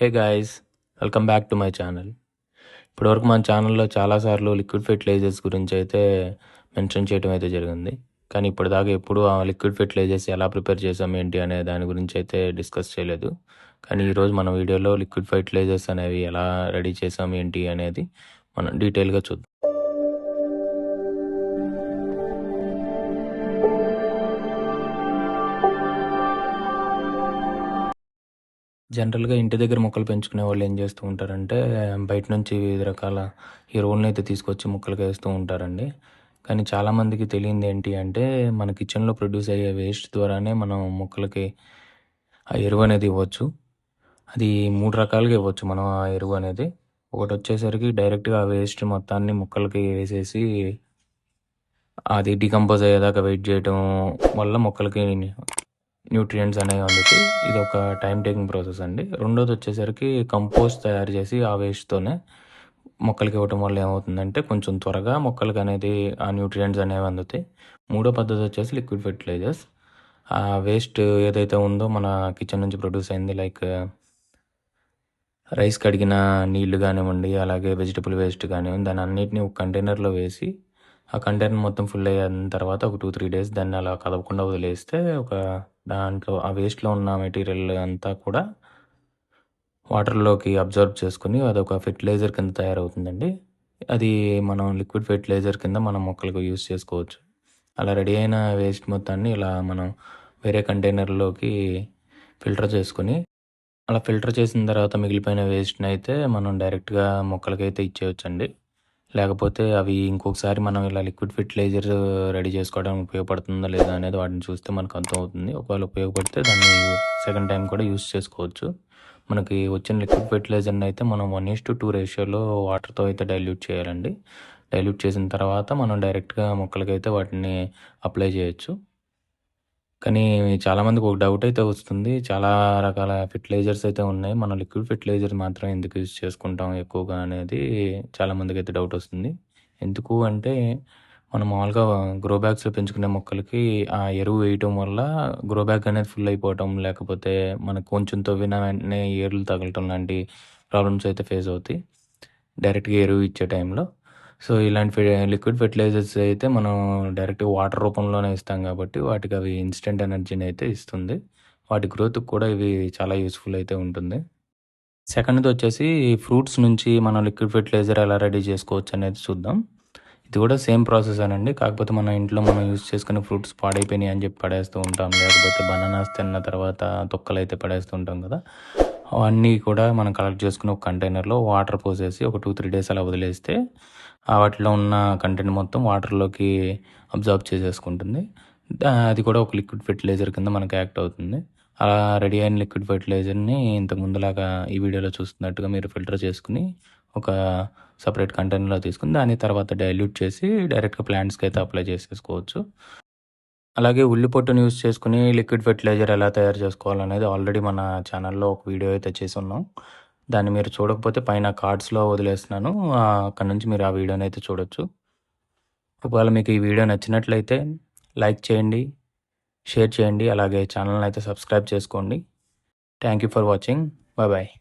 Hey guys, welcome back to my channel. ఇప్పటివరకు మన ఛానల్లో చాలాసార్లు లిక్విడ్ ఫెర్టిలైజర్స్ గురించి అయితే మెన్షన్ చేయడం అయితే జరిగింది. కానీ ఇప్పటిదాకా ఎప్పుడు ఆ లిక్విడ్ ఫెర్టిలైజర్స్ ఎలా ప్రిపేర్ చేసాం ఏంటి అనే దాని గురించి అయితే డిస్కస్ చేయలేదు. కానీ ఈరోజు మన వీడియోలో లిక్విడ్ ఫెర్టిలైజర్స్ అనేవి ఎలా రెడీ చేసాం ఏంటి అనేది మనం డీటెయిల్గా చూద్దాం. జనరల్‌గా ఇంటి దగ్గర మొక్కలు పెంచుకునే వాళ్ళు ఏం చేస్తూ ఉంటారంటే, బయట నుంచి వివిధ రకాల ఎరువులను అయితే తీసుకొచ్చి మొక్కలకి వేస్తూ ఉంటారండి. కానీ చాలామందికి తెలియంది ఏంటి అంటే, మన కిచెన్‌లో ప్రొడ్యూస్ అయ్యే వేస్ట్ ద్వారానే మనం మొక్కలకి ఆ ఎరువు అనేది ఇవ్వచ్చు. అది 3 రకాలుగా ఇవ్వచ్చు మనం ఆ ఎరువు అనేది. ఒకటొచ్చేసరికి డైరెక్ట్‌గా ఆ వేస్ట్ మొత్తాన్ని మొక్కలకి వేసేసి, అది డీకంపోజ్ అయ్యేదాకా వెయిట్ చేయడం వల్ల మొక్కలకి న్యూట్రియంట్స్ అనేవి అందుతాయి. ఇదొక టైమ్ టేకింగ్ ప్రాసెస్ అండి. రెండోదొచ్చేసరికి కంపోస్ట్ తయారు చేసి ఆ వేస్ట్‌తోనే మొక్కలకి ఇవ్వటం వల్ల ఏమవుతుందంటే కొంచెం త్వరగా మొక్కలకనేది ఆ న్యూట్రియంట్స్ అనేవి అందుతాయి. మూడో పద్ధతొచ్చేసి లిక్విడ్ ఫెర్టిలైజర్స్. ఆ వేస్ట్ ఏదైతే ఉందో మన కిచెన్ నుంచి ప్రొడ్యూస్ అయింది లైక్ రైస్ కడిగిన నీళ్లు గానివ్వండి, అలాగే వెజిటబుల్ వేస్ట్ గానివ్వండి, దానన్నిటిని ఒక కంటైనర్‌లో వేసి, ఆ కంటైనర్ మొత్తం ఫుల్ అయిన తర్వాత ఒక 2, 3 డేస్ దాన్ని అలా కదపకుండా వదిలేస్తే దాంట్లో ఆ వేస్ట్‌లో ఉన్న మెటీరియల్ అంతా కూడా వాటర్‌లోకి అబ్జర్వ్ చేసుకొని అదొక ఫెర్టిలైజర్ కింద తయారవుతుందండి. అది మనం లిక్విడ్ ఫెర్టిలైజర్ కింద మనం మొక్కలకు యూజ్ చేసుకోవచ్చు. అలా రెడీ అయిన వేస్ట్ మొత్తాన్ని ఇలా మనం వేరే కంటైనర్‌లోకి ఫిల్టర్ చేసుకొని, అలా ఫిల్టర్ చేసిన తర్వాత మిగిలిపోయిన వేస్ట్‌నయితే మనం డైరెక్ట్‌గా మొక్కలకైతే ఇచ్చేయొచ్చండి. లేకపోతే అవి ఇంకొకసారి మనం ఇలా లిక్విడ్ ఫెర్టిలైజర్ రెడీ చేసుకోవడానికి ఉపయోగపడుతుందా లేదా అనేది వాటిని చూస్తే మనకు అర్థమవుతుంది. ఒకవేళ ఉపయోగపడితే దాన్ని సెకండ్ టైం కూడా యూజ్ చేసుకోవచ్చు. మనకి వచ్చిన లిక్విడ్ ఫెర్టిలైజర్‌ని అయితే మనం 1:2 రేషియోలో వాటర్‌తో అయితే డైల్యూట్ చేయాలండి. డైల్యూట్ చేసిన తర్వాత మనం డైరెక్ట్‌గా మొక్కలకైతే వాటిని అప్లై చేయొచ్చు. కానీ చాలామందికి ఒక డౌట్ అయితే వస్తుంది. చాలా రకాల ఫెర్టిలైజర్స్ అయితే ఉన్నాయి. మనం లిక్విడ్ ఫెర్టిలైజర్ మాత్రం ఎందుకు యూజ్ చేసుకుంటాం ఎక్కువగా అనేది చాలామందికైతే డౌట్ వస్తుంది. ఎందుకు అంటే మనం మామూలుగా గ్రో బ్యాగ్స్‌లో పెంచుకునే మొక్కలకి ఆ ఎరువు వేయటం వల్ల గ్రో బ్యాగ్ అనేది ఫుల్ అయిపోవటం, లేకపోతే మనకు కొంచెం తవ్విన వెంటనే ఏర్లు తగలటం లాంటి ప్రాబ్లమ్స్ అయితే ఫేస్ అవుతాయి డైరెక్ట్‌గా ఎరువు ఇచ్చే టైంలో. సో, ఇలాంటి లిక్విడ్ ఫెర్టిలైజర్స్ అయితే మనం డైరెక్ట్‌గా వాటర్ రూపంలోనే ఇస్తాం కాబట్టి వాటికి అవి ఇన్‌స్టంట్ ఎనర్జీని అయితే ఇస్తుంది. వాటి గ్రోత్‌కి కూడా ఇవి చాలా యూజ్‌ఫుల్ అయితే ఉంటుంది. సెకండ్‌దొచ్చేసి ఫ్రూట్స్ నుంచి మనం లిక్విడ్ ఫెర్టిలైజర్ ఎలా రెడీ చేసుకోవచ్చు అనేది చూద్దాం. ఇది కూడా సేమ్ ప్రాసెసేనండి. కాకపోతే మన ఇంట్లో మనం యూజ్ చేసుకునే ఫ్రూట్స్ పాడైపోయినాయి అని చెప్పి పడేస్తూ ఉంటాం. లేకపోతే బనానాస్ తిన్న తర్వాత తొక్కలైతే పడేస్తూ ఉంటాం కదా! అవన్నీ కూడా మనం కలెక్ట్ చేసుకొని ఒక కంటైనర్‌లో వాటర్ పోసేసి ఒక 2, 3 డేస్ అలా వదిలేస్తే వాటిలో ఉన్న కంటెంట్ మొత్తం వాటర్‌లోకి అబ్జార్బ్ చేసేసుకుంటుంది. అది కూడా ఒక లిక్విడ్ ఫెర్టిలైజర్ కింద మనకు యాక్ట్ అవుతుంది. అలా రెడీ అయిన లిక్విడ్ ఫెర్టిలైజర్‌ని ఇంతకు ముందులాగా ఈ వీడియోలో చూస్తున్నట్టుగా మీరు ఫిల్టర్ చేసుకొని ఒక సెపరేట్ కంటైనర్‌లో తీసుకొని దాన్ని తర్వాత డైల్యూట్ చేసి డైరెక్ట్‌గా ప్లాంట్స్‌కి అయితే అప్లై చేసేసుకోవచ్చు. అలాగే ఉల్లి పొట్టుని యూజ్ చేసుకొని లిక్విడ్ ఫెర్టిలైజర్ ఎలా తయారు చేసుకోవాలనేది ఆల్రెడీ మన ఛానల్‌లో ఒక వీడియో అయితే చేసున్నాం. దాన్ని మీరు చూడకపోతే పైన కార్డ్స్‌లో వదిలేస్తున్నాను. అక్కడి నుంచి మీరు ఆ వీడియోని అయితే చూడొచ్చు. ఒకవేళ మీకు ఈ వీడియో నచ్చినట్లయితే లైక్ చేయండి, షేర్ చేయండి. అలాగే ఛానల్‌ని అయితే సబ్స్క్రైబ్ చేసుకోండి. Thank you for watching. Bye bye.